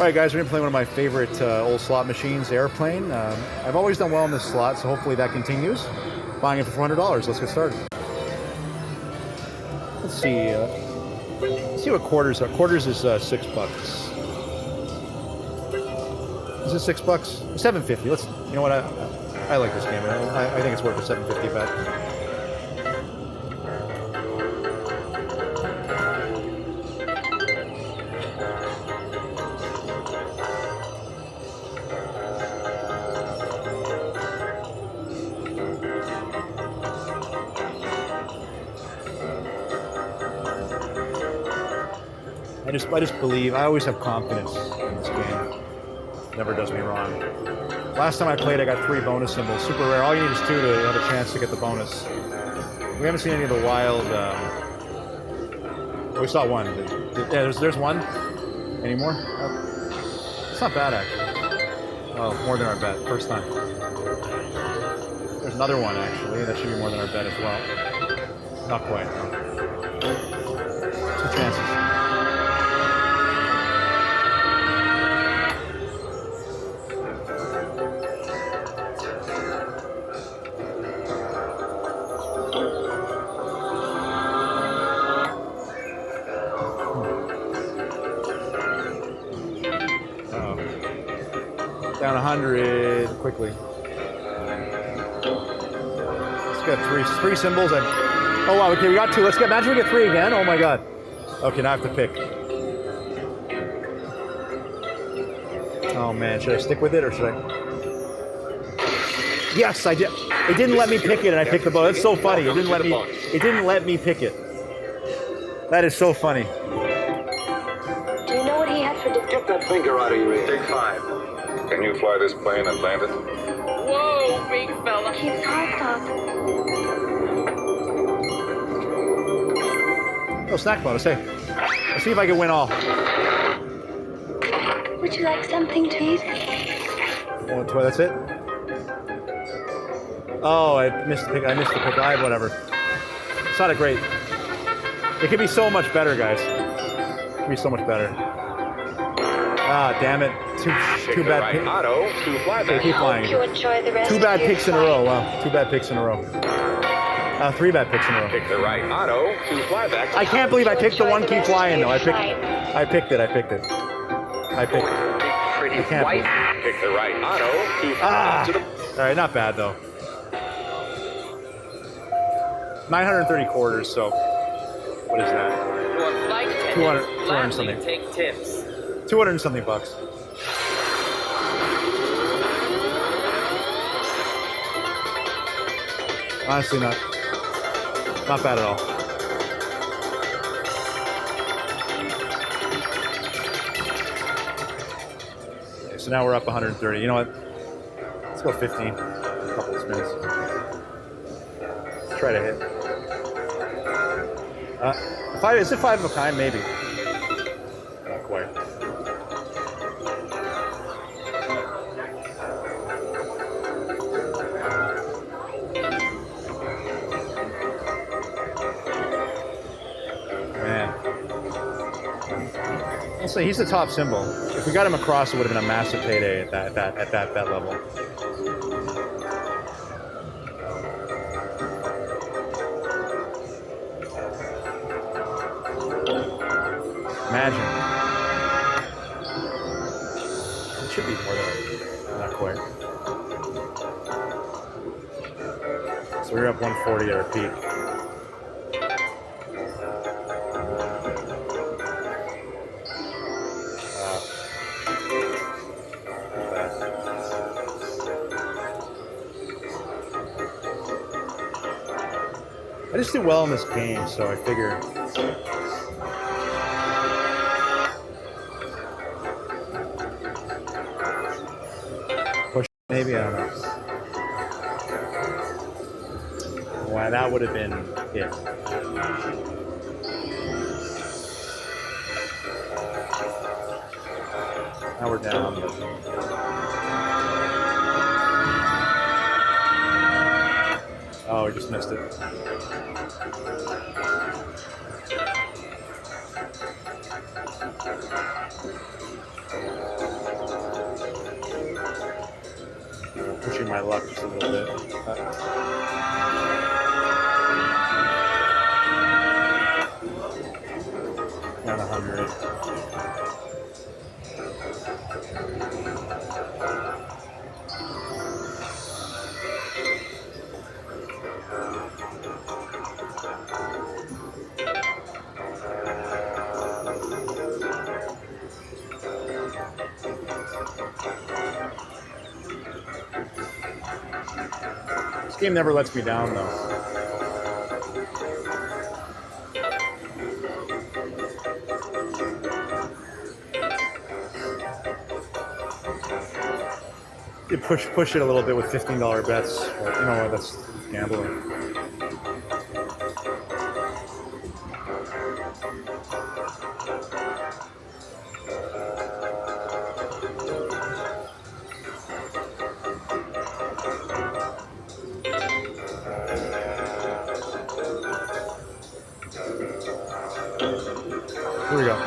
Alright guys, we're going to play one of my favorite old slot machines, Airplane. I've always done well in this slot, so hopefully that continues. Buying it for $400. Let's get started. Let's see. Let's see what quarters are. Quarters is $6. Is it $6? $7.50. Let's. You know what? I like this game. I think it's worth a $7.50 bet. I just believe. I always have confidence in this game. Never does me wrong. Last time I played, I got 3 bonus symbols. Super rare. All you need is 2 to have a chance to get the bonus. We haven't seen any of the wild. We saw 1. Yeah, there's 1. Any more? Oh. It's not bad actually. Oh, more than our bet. First time. There's another 1 actually. That should be more than our bet as well. Not quite. No. 2 chances. Down 100 quickly. Let's get 3 symbols. Oh wow, okay, we got 2. Let's get. Imagine we get 3 again. Oh my god. Okay, now I have to pick. Oh man, should I stick with it or should I? Yes, I did. It didn't let me pick it, and I picked the bow. That's so funny. It didn't let me. It didn't let me pick it. That is so funny. Do you know what he had for dinner? Get that finger out of your ear. Take 5. Can you fly this plane and land it? Whoa, big fella. Keep hot Oh, snack bonus. Hey, let's see if I can win all. Would you like something to eat? Oh, that's it. Oh, I missed the pick. I missed the pick. Whatever. It's not a great. It could be so much better, guys. It could be so much better. Ah, damn it. Too bad picks. Auto to fly back. Keep flying. You enjoy the rest 2 bad of your picks in a row. Wow. 2 bad picks in a row. 3 bad picks in a row. Pick the right auto to fly back. I can't believe I picked the one keep flying though. I picked it. I picked it. Pretty I can't white. Pick the right auto to fly to the. All right, not bad though. 930 quarters. So what is that? Your flight 200 gladly something. take tips. 200 and something bucks. Honestly, not bad at all. Okay, so now we're up 130. You know what? Let's go 15. A couple of spins. Let's try to hit. Is it 5 of a kind? Maybe. Not quite. I'll say he's the top symbol. If we got him across, it would have been a massive payday at that level. Imagine. It should be more than not quite. So we're up 140 at our peak. I just do well in this game, so I figure. Push, maybe, I don't know. Wow, that would have been it. Now we're down. Oh, we just missed it. pushing my luck just a little bit. Down 100. This game never lets me down, though. You push it a little bit with $15 bets. But you know what? That's gambling. Here we go.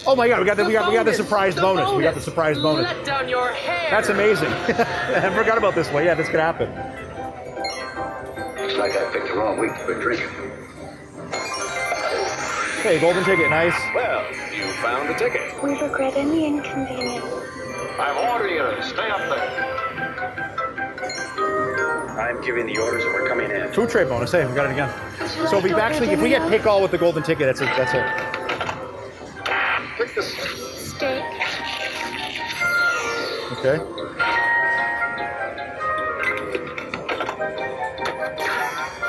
Oh my God, we got the surprise bonus. We got the surprise bonus. Let down your hair. That's amazing. I forgot about this one. Yeah, this could happen. Looks like I picked the wrong week to quit drinking. Hey, golden ticket, nice. Well, you found the ticket. We regret any inconvenience. I'm ordering you to stay up there. I'm giving the orders and we're coming in. Food tray bonus. Hey, we got it again. Would So you like to if we get pick all with the golden ticket, that's a Pick this. steak? okay.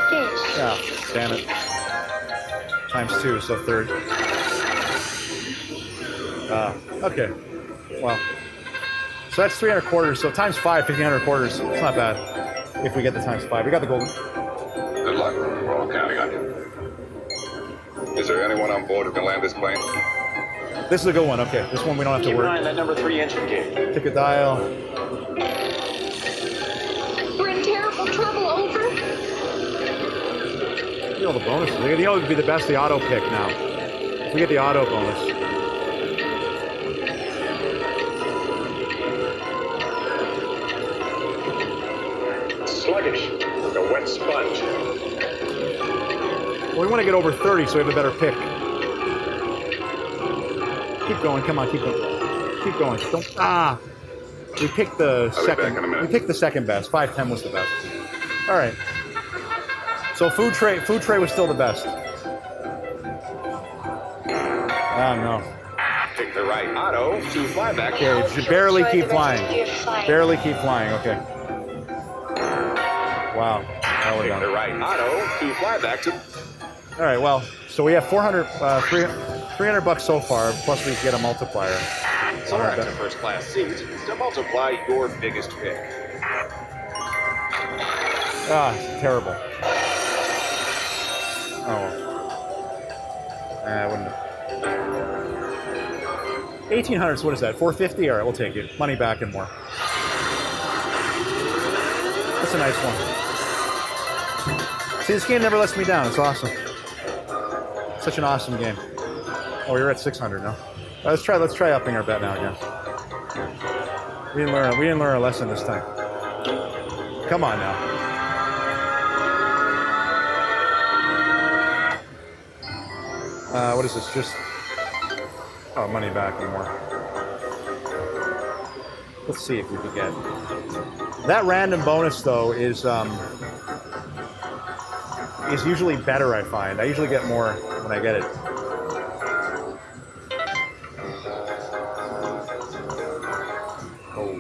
Fish. Yeah, damn it. Times 2, so 30. Okay. Well, so that's 300 quarters. So times 5, 1,500 quarters. It's not bad if we get the times 5. We got the golden. Good luck. We're all counting on you. Is there anyone on board who can land this plane? This is a good one. Okay, this one we don't have to Keep an eye worry. on that number 3 engine gate. Ticket dial. We're in terrible trouble, over. You know the bonuses. You know it would be the best, the auto pick now. If we get the auto bonus. Sluggish. Like a wet sponge. Well, we want to get over 30 so we have a better pick. Keep going. Come on, keep going. Keep going. Don't. We picked the I'll be back in a minute. We picked the second best. 510 was the best. All right. So food tray was still the best. Oh no. Take the right auto to fly back. Okay, you should barely Enjoy keep the rest flying. of your flight. Barely keep flying. Okay. Wow. Now we're Take the done. right auto to fly back to. All right. Well, so we have 300 bucks so far. Plus we get a multiplier. Select a first class seat to multiply your biggest pick. It's terrible. Oh. I wouldn't. 1,800. So what is that? 450. All right, we'll take it. Money back and more. That's a nice one. See, this game never lets me down. It's awesome. Such an awesome game. Oh, you're at 600 now. Let's try upping our bet now again. We didn't learn a lesson this time. Come on now. What is this? Just money back and more. Let's see if we can get that random bonus though is usually better. I find I usually get more when I get it. Oh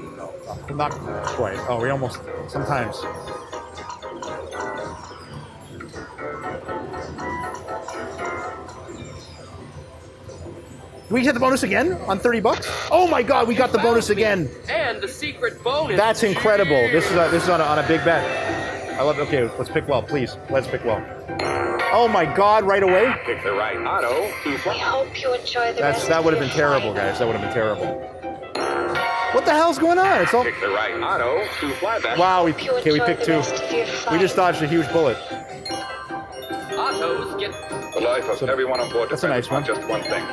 no, not quite. Oh, we almost sometimes. Do we get the bonus again on 30 bucks? Oh my God, we got the bonus again. And the secret bonus. That's incredible. This is on a big bet. I love it. Okay, let's pick well, please. Let's pick well. Oh my God, right away. Pick the right auto to We hope you enjoy the rest That of would have your been terrible, flight. guys. That would have been terrible. What the hell's going on? It's all. pick the right auto to fly back. Wow, we Hope you okay. We enjoy picked the two. rest of your We flight. just dodged a huge bullet. Autos get. The life of So, everyone on board that's a depends nice on one. just one thing.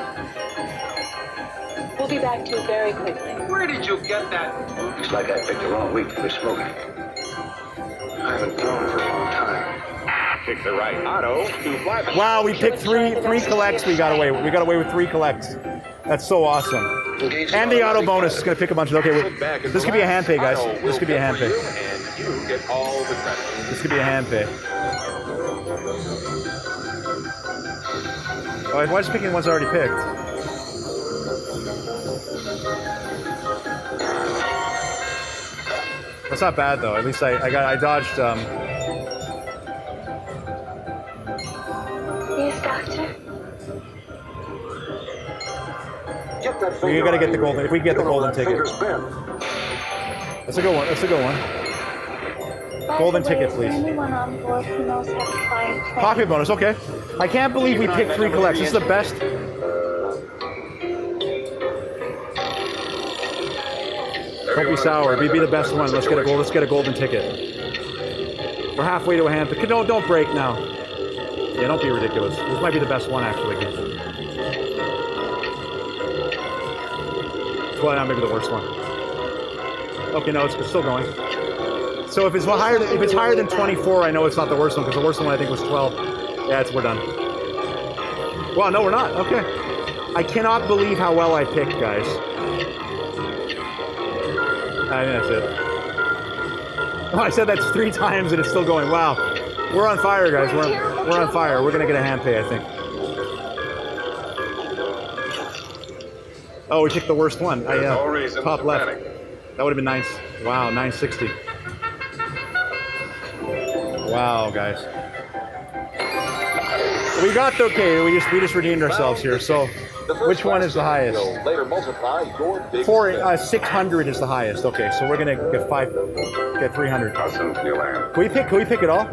We'll be back to you very quickly. Where did you get that? Looks like I picked the wrong week to quit smoking. I haven't flown for a long time. Pick the right auto to fly back. Wow, we picked three collects. We got away. We got away with 3 collects. That's so awesome. And the auto bonus is gonna pick a bunch of. Okay, Sit back and this could be a hand pay, guys. auto This will could be a pay hand for pay. you, and you get all the credit. This could be a hand pay. Oh, why is picking ones already picked? That's not bad though. At least I dodged. Yes, Doctor. Get that We gotta get the golden. If we get the golden ticket, Finger's bent. that's a good one. That's a good one. By Golden the way, ticket, is please. there anyone on board who knows how to fly a plane? Pocket bonus. Okay. I can't believe we picked 3 collects. This is the best. Don't be sour. Be the best one. Let's get a gold. Let's get a golden ticket. We're halfway to a hand. No, don't break now. Yeah, don't be ridiculous. This might be the best one actually. Well, now maybe the worst one. Okay, no, it's still going. So if it's higher than 24, I know it's not the worst one because the worst one I think was 12. Yeah, we're done. Well, no, we're not. Okay. I cannot believe how well I picked, guys. I think that's it. Oh, I said that's 3 times and it's still going. Wow. We're on fire, guys. We're on fire. We're gonna get a hand pay, I think. Oh, we picked the worst one. There's no reason Top to left. panic. That would have been nice. Wow, 960. Wow, guys. We got the okay. We just redeemed ourselves here. So, which one is the highest? Later multiply your big 600 is the highest. Okay, so we're gonna get 300. How soon can you land? Can we pick it all?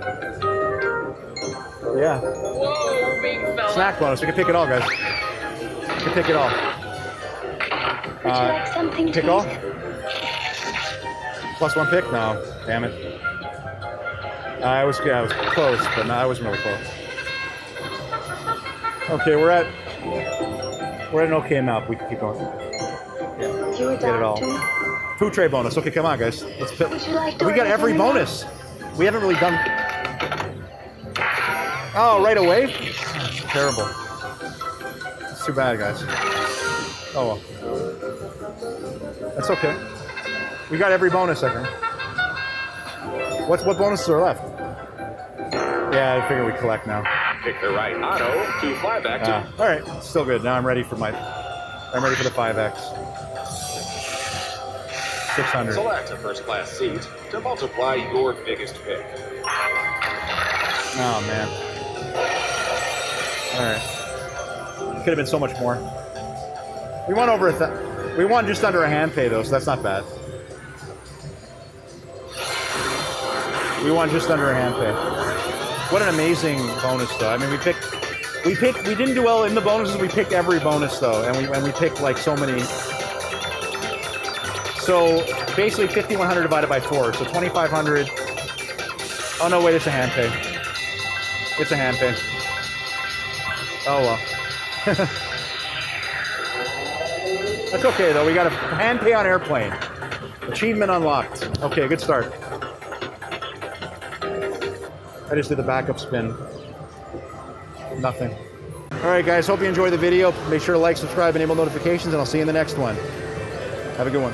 Yeah. Whoa, big fella. Snack bonus. We can pick it all, guys. We can pick it all. Would you like something to Pick all? eat? Plus 1 pick? No. Damn it. I was close, but no, I wasn't really close. Okay, we're at an okay amount. We can keep going. Yeah. You a Get it all. doctor? Food tray bonus. Okay, come on, guys. Let's pick. Would you like to We got order every something bonus. We haven't really done. Oh, right away? Terrible. It's too bad, guys. Oh well. That's okay. We got every bonus, I think. What bonuses are left? Yeah, I figure we collect now. Pick the right auto to fly back to. All right, still good. Now I'm ready for the 5X. 600. Select a first class seat to multiply your biggest pick. Oh man. All right. Could have been so much more. We won over we won just under a hand pay though, so that's not bad. We won just under a hand pay. What an amazing bonus though. I mean, we didn't do well in the bonuses. We picked every bonus though, and we picked like so many. So basically 5,100 divided by 4, so 2,500. Oh no, wait, it's a hand pay. It's a hand pay. Oh well. That's okay though. We got a hand pay on airplane. Achievement unlocked. Okay, good start. I just did the backup spin. Nothing. All right, guys. Hope you enjoyed the video. Make sure to like, subscribe, enable notifications, and I'll see you in the next one. Have a good one.